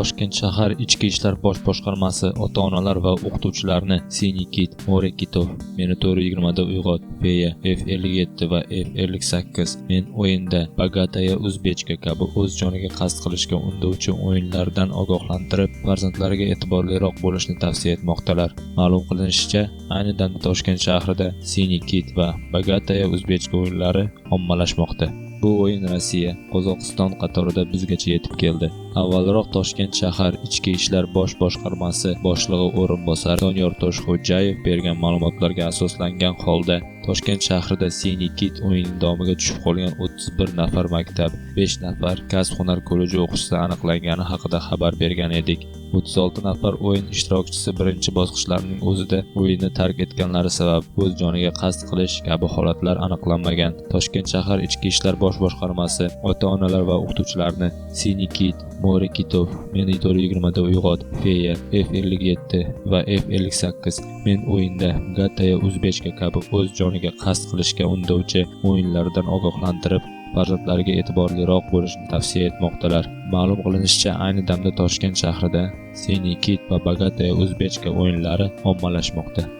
Toshkent shahar Ichki ishlar bosh boshqarmasi ota-onalar va o'qituvchilarni Siniy Kit, More Kitov, Meni 4:20 da uyg'ot, Feya, F57 va F58, Men o'yinda, Bogataya Uzbechka kabi o'z joniga qasd qilishga undovchi o'yinlardan ogohlantirib, farzandlariga e'tiborliroq bo'lishni tavsiya etmoqdalar. Ma'lum qilinishicha, ayni damda Toshkent shahrida Siniy Kit va Bogataya Uzbechka o'yinlari ommalashmoqda. Bu o'yin Rossiya, Qozog'iston qatorida bizgacha yetib keldi. Avvalroq Toshkent shahar Ichki ishlar bosh boshqarmasi boshlig'i o'rinbosari Doniyor Toshxo'jayev bergan ma'lumotlarga asoslangan holda Toshkent shahrida Siniy Kit o'yinining domiga tushib qolgan 31 nafar maktab, 5 nafar kasb-hunar kolleji o'quvchisi aniqlangani haqida xabar bergan edik. 36 nafar o'yin ishtirokchisi birinchi bosqichlarning o'zida o'yinni tark etganlari sabab o'z joniga qasd qilish kabi holatlar aniqlanmagan. Toshkent shahar Ichki ishlar bosh boshqarmasi ota-onalar va o'qituvchilarni Siniy Kit, More Kitov, Meni 4:20 da uyg'ot, Feya, F57 va F58, Men o'yinda, Bogataya Uzbechka kabi o'z joniga qasd qilishga undovchi o'yinlardan ogohlantirib, farzandlariga e'tiborliroq bo'lishni tavsiya etmoqdalar. Ma'lum qilinishicha, ayni damda Toshkent shahrida Siniy Kit va Bogataya Uzbechka o'yinlari ommalashmoqda.